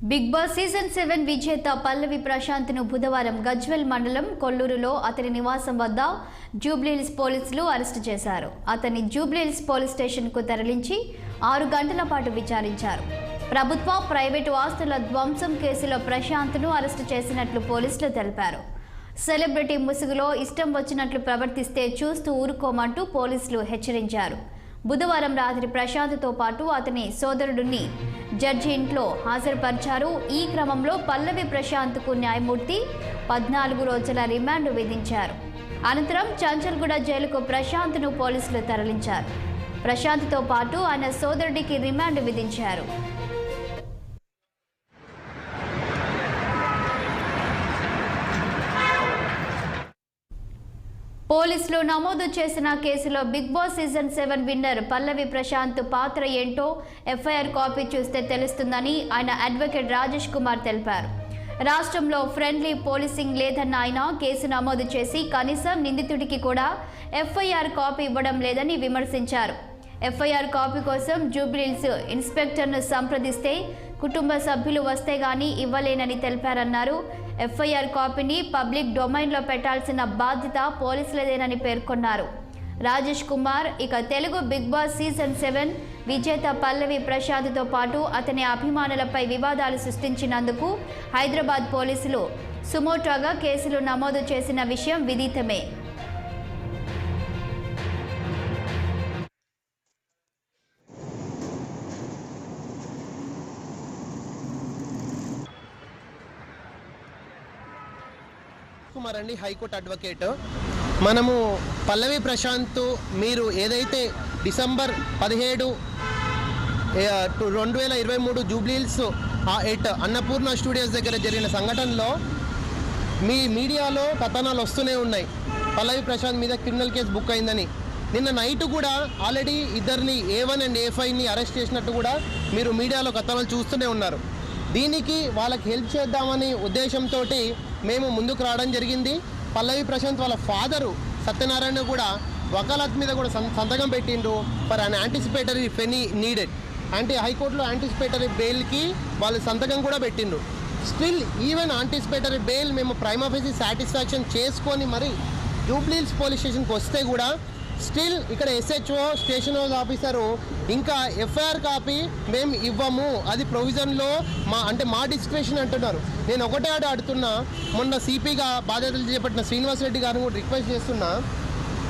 Big boss season 7 విజేత పల్లవి ప్రశాంత్ ను బుధవారం గజ్వెల్ మండలం కొల్లూరులో అతని నివాసం వద్ద జూబ్లీహిల్స్ పోలీసులు అరెస్టు చేశారు. అతన్ని జూబ్లీహిల్స్ పోలీస్ స్టేషన్ కు తరలించి 6 గంటల పాటు విచారించారు. ప్రభుత్వ ప్రైవేటు ఆస్తుల ధ్వంసం కేసులో ప్రశాంత్ ను అరెస్టు చేసినట్లు పోలీసులు తెలిపారు. సెలబ్రిటీ ముసుగులో ఇష్టం వచ్చినట్లు ప్రవర్తిస్తే చూస్తూ ఊరుకోమంటూ పోలీసులు హెచ్చరించారు. బుధవారం రాత్రి ప్రశాంత్తో పాటు అతని సోదరుడిని జడ్జి ఇంట్లో హాజరుపరిచారు. ఈ క్రమంలో పల్లవి ప్రశాంత్కు న్యాయమూర్తి 14 రోజుల రిమాండ్ విధించారు. అనంతరం చంచల్గూడ జైలుకు ప్రశాంత్ను పోలీసులు తరలించారు. ప్రశాంత్తో పాటు ఆయన సోదరుడికి రిమాండ్ విధించారు. పోలీసులు నమోదు చేసిన కేసులో బిగ్ బాస్ సీజన్ 7 విన్నర్ పల్లవి ప్రశాంత్ పాత్ర ఏంటో ఎఫ్ఐఆర్ కాపీ చూస్తే తెలుస్తుందని ఆయన అడ్వకేట్ రాజేష్ కుమార్ తెలిపారు. రాష్ట్రంలో ఫ్రెండ్లీ పోలీసింగ్ లేదన్న ఆయన కేసు నమోదు చేసి కనీసం నిందితుడికి కూడా ఎఫ్ఐఆర్ కాపీ ఇవ్వడం లేదని విమర్శించారు. ఎఫ్ఐఆర్ కాపీ కోసం జూబ్లీహిల్స్ ఇన్స్పెక్టర్ను సంప్రదిస్తే కుటుంబ సభ్యులు వస్తే గానీ ఇవ్వలేనని తెలిపారన్నారు. ఎఫ్ఐఆర్ కాపీని పబ్లిక్ డొమైన్లో పెట్టాల్సిన బాధ్యత పోలీసులదేనని పేర్కొన్నారు. రాజేష్ కుమార్ ఇక తెలుగు బిగ్ బాస్ సీజన్ 7 విజేత పల్లవి ప్రశాంత్తో పాటు అతని అభిమానులపై వివాదాలు సృష్టించినందుకు హైదరాబాద్ పోలీసులు సుమోటోగా కేసులు నమోదు చేసిన విషయం విదితమే. కుమార్ అండి, హైకోర్టు అడ్వకేట్. మనము పల్లవి ప్రశాంత్ మీరు ఏదైతే డిసెంబర్ 17, 2023 జూబ్లీహిల్స్ అన్నపూర్ణ స్టూడియోస్ దగ్గర జరిగిన సంఘటనలో మీ మీడియాలో కథనాలు వస్తూనే ఉన్నాయి. పల్లవి ప్రశాంత్ మీద క్రిమినల్ కేసు బుక్ అయిందని. నిన్న నైట్ కూడా ఆల్రెడీ ఇద్దరిని A1 అండ్ A5ని అరెస్ట్ చేసినట్టు కూడా మీరు మీడియాలో కథనాలు చూస్తూనే ఉన్నారు. దీనికి వాళ్ళకి హెల్ప్ చేద్దామని ఉద్దేశంతో మేము ముందుకు రావడం జరిగింది. పల్లవి ప్రశాంత్ వాళ్ళ ఫాదరు సత్యనారాయణ కూడా వకాలత్ మీద కూడా సంతకం పెట్టిండ్రు ఫర్ అన్ యాంటిసిపేటరీ ఫెనీ నీడెడ్. హైకోర్టులో యాంటిసిపేటరీ బెయిల్కి వాళ్ళు సంతకం కూడా పెట్టిండ్రు. స్టిల్ ఈవెన్ యాంటిసిపేటరీ బెయిల్ మేము ప్రైమ్ ఆఫీసీ సాటిస్ఫాక్షన్ చేసుకొని మరి జూబ్లీహిల్స్ పోలీస్ స్టేషన్కి వస్తే కూడా స్టిల్ ఇక్కడ SHO స్టేషన్ హౌస్ ఆఫీసరు ఇంకా ఎఫ్ఐఆర్ కాపీ మేము ఇవ్వము, అది ప్రొవిజన్లో మా డిస్క్రిప్షన్ అంటున్నారు. నేను ఒకటే అడుగుతున్నా, మొన్న CPగా బాధ్యతలు చేపట్టిన శ్రీనివాసరెడ్డి గారిని కూడా రిక్వెస్ట్ చేస్తున్నా,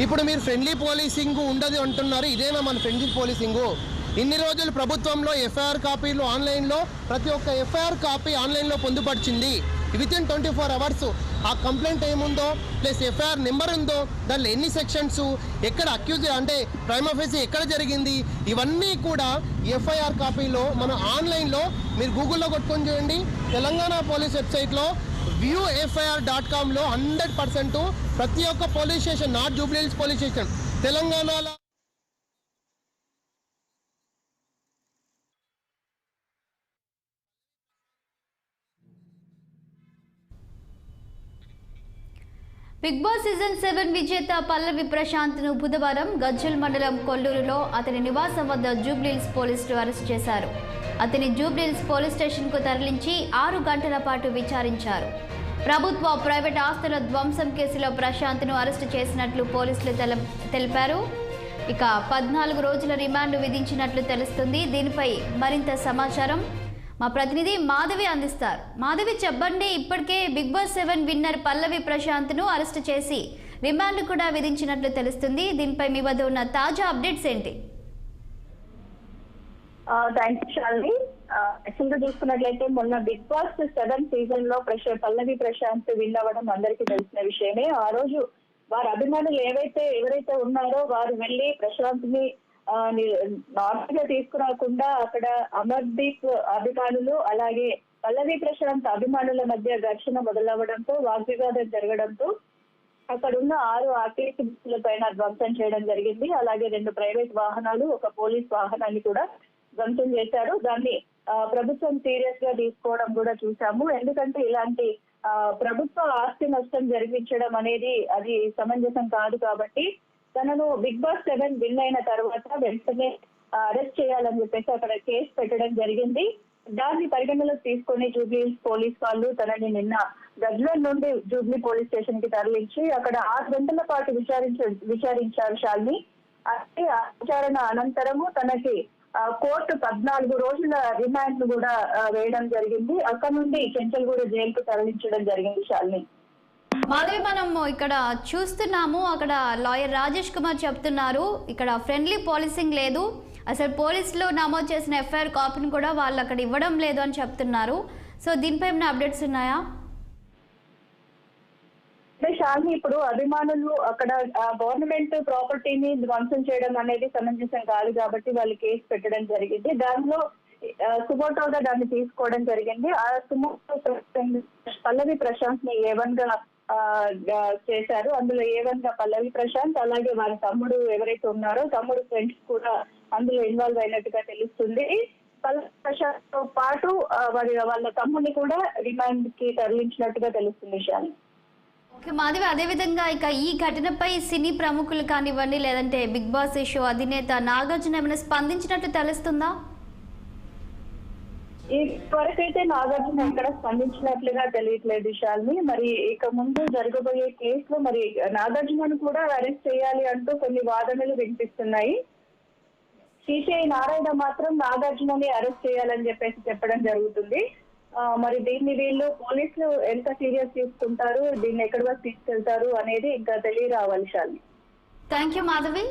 ఇప్పుడు మీరు ఫ్రెండ్లీ పోలీసింగ్ ఉండదు అంటున్నారు, ఇదేనా మన ఫ్రెండ్లీ పోలీసింగు? ఇన్ని రోజులు ప్రభుత్వంలో ఎఫ్ఐఆర్ కాపీలు ఆన్లైన్లో ప్రతి ఒక్క ఎఫ్ఐఆర్ కాపీ ఆన్లైన్లో పొందుపరిచింది. వితిన్ 24 అవర్స్ ఆ కంప్లైంట్ ఏముందో ప్లస్ ఎఫ్ఐఆర్ నెంబర్ ఉందో, దాంట్లో ఎన్ని సెక్షన్స్, ఎక్కడ అక్యూజ్ ప్రైమ్ ఆఫీసీ ఎక్కడ జరిగింది, ఇవన్నీ కూడా ఎఫ్ఐఆర్ కాపీలో మనం ఆన్లైన్లో మీరు గూగుల్లో కొట్టుకొని చూడండి. తెలంగాణ పోలీస్ వెబ్సైట్లో viewfir.comలో 100% ప్రతి ఒక్క police station, not Jubilee Hills police station, తెలంగాణలో బిగ్ బాస్ సీజన్ 7 విజేత పల్లవి ప్రశాంత్ ను బుధవారం గజ్వెల్ మండలం కొల్లూరులో అతని నివాసం వద్ద జూబ్లీహిల్స్ పోలీసులు అరెస్ట్ చేశారు. అతని జూబ్లీహిల్స్ పోలీస్ స్టేషన్ కు తరలించి 6 గంటల పాటు విచారించారు. ప్రభుత్వ ప్రైవేట్ ఆస్తుల ధ్వంసం కేసులో ప్రశాంత్ ను అరెస్టు చేసినట్లు పోలీసులు తెలిపారు. ఇక 14 రోజుల రిమాండ్ విధించినట్లు తెలుస్తుంది. దీనిపై మరింత సమాచారం మా ప్రతినిధి మాధవి అందిస్తారు. మాధవి, చెప్పండి, ఇప్పటికే బిగ్ బాస్ 7 విన్నర్ పల్లవి ప్రశాంత్ ను అరెస్ట్ చేసి రిమాండ్ కూడా విధించినట్లు తెలుస్తుంది. దీనిపై మీ వద్ద ఉన్న తాజా అప్డేట్స్ ఏంటి? Thank you Shalini. యాక్చువల్గా చూసుకున్నట్లయితే మొన్న బిగ్ బాస్ 7 సీజన్ లో పల్లవి ప్రశాంత్ విన్ అవ్వడం అందరికీ తెలిసిన విషయమే. ఆ రోజు వారి అభిమానులు ఎవరైతే ఉన్నారో వారు వెళ్లి ప్రశాంత్ ని నార్త్ గా తీసుకురాకుండా అక్కడ అమర్దీప్ అభిమానులు అలాగే పల్లవి ప్రశాంత్ అభిమానుల మధ్య ఘర్షణ మొదలవ్వడంతో వాగ్వివాదం జరగడంతో అక్కడున్న 6 ఆర్టీసీ బస్సుల పైన ధ్వంసం చేయడం జరిగింది. అలాగే 2 ప్రైవేట్ వాహనాలు, 1 పోలీస్ వాహనాన్ని కూడా ధ్వంసం చేశారు. దాన్ని ప్రభుత్వం సీరియస్ గా తీసుకోవడం కూడా చూసాము. ఎందుకంటే ఇలాంటి ప్రభుత్వ ఆస్తి నష్టం జరిపించడం అనేది అది సమంజసం కాదు. కాబట్టి తనను బిగ్ బాస్ 7 విన్ అయిన తర్వాత వెంటనే అరెస్ట్ చేయాలని చెప్పేసి అక్కడ కేసు పెట్టడం జరిగింది. దాన్ని పరిగణలోకి తీసుకొని జూబ్లీ హిల్స్ పోలీస్ వాళ్ళు తనని నిన్న గజ్వేల్ నుండి జూబ్లీ పోలీస్ స్టేషన్ కి తరలించి అక్కడ 6 గంటల పాటు విచారించారు శాలిని. అయితే ఆ విచారణ అనంతరము తనకి కోర్టు 14 రోజుల రిమాండ్ కూడా వేయడం జరిగింది. అక్కడ నుండి చెంచల్గూడ జైలుకు తరలించడం జరిగింది శాలిని. మాధవి, మనము ఇక్కడ చూస్తున్నాము, అక్కడ లాయర్ రాజేష్ కుమార్ చెప్తున్నారు ఇక్కడ ఫ్రెండ్లీ పోలీసింగ్ లేదు, అసలు పోలీసులు నమోదు చేసిన ఎఫ్ఐఆర్ కాపీని కూడా వాళ్ళు అక్కడ ఇవ్వడం లేదు అని చెప్తున్నారు. సో దీనిపై ఏమైనా అప్డేట్స్ ఉన్నాయా? శాలిని, ఇప్పుడు అభిమానులు అక్కడ గవర్నమెంట్ ప్రాపర్టీని ధ్వంసం చేయడం అనేది సమంజసం కాదు కాబట్టి వాళ్ళు కేసు పెట్టడం జరిగింది. దానిలో సుమోటోగా దాన్ని తీసుకోవడం జరిగింది. ఆ సుమోటో పల్లవి ప్రశాంత్ ని A1 గా చేశారు. అందులో A1 గా పల్లవి ప్రశాంత్, అలాగే వారి తమ్ముడు ఎవరైతే ఉన్నారో తమ్ముడు ఫ్రెండ్స్ కూడా అందులో ఇన్వాల్వ్ అయినట్టుగా తెలుస్తుంది. పల్లవి ప్రశాంత్ తో పాటు వాళ్ళ తమ్ముడిని కూడా రిమాండ్ కి తరలించినట్టుగా తెలుస్తుంది శాలిని. ఓకే మాధవి, అదేవిధంగా ఇక ఈ ఘటనపై సినీ ప్రముఖులు కానివ్వండి లేదంటే బిగ్ బాస్ షో అధినేత నాగార్జున ఏమైనా స్పందించినట్టు తెలుస్తుందా? ఇప్పటివరకైతే నాగార్జున ఎక్కడ స్పందించినట్లుగా తెలియట్లేదు శాలిని. మరి ఇక ముందు జరగబోయే కేసులో మరి నాగార్జునను కూడా అరెస్ట్ చేయాలి అంటూ కొన్ని వాదనలు వినిపిస్తున్నాయి. సిసిఐ నారాయణ మాత్రం నాగార్జునని అరెస్ట్ చేయాలని చెప్పడం జరుగుతుంది. మరి దీన్ని వీళ్ళు పోలీసులు ఎంత సీరియస్ తీసుకుంటారు, దీన్ని ఎక్కడి వరకు తీసుకెళ్తారు అనేది ఇంకా తెలియరావాలి శాలిని. Thank you Madhavi.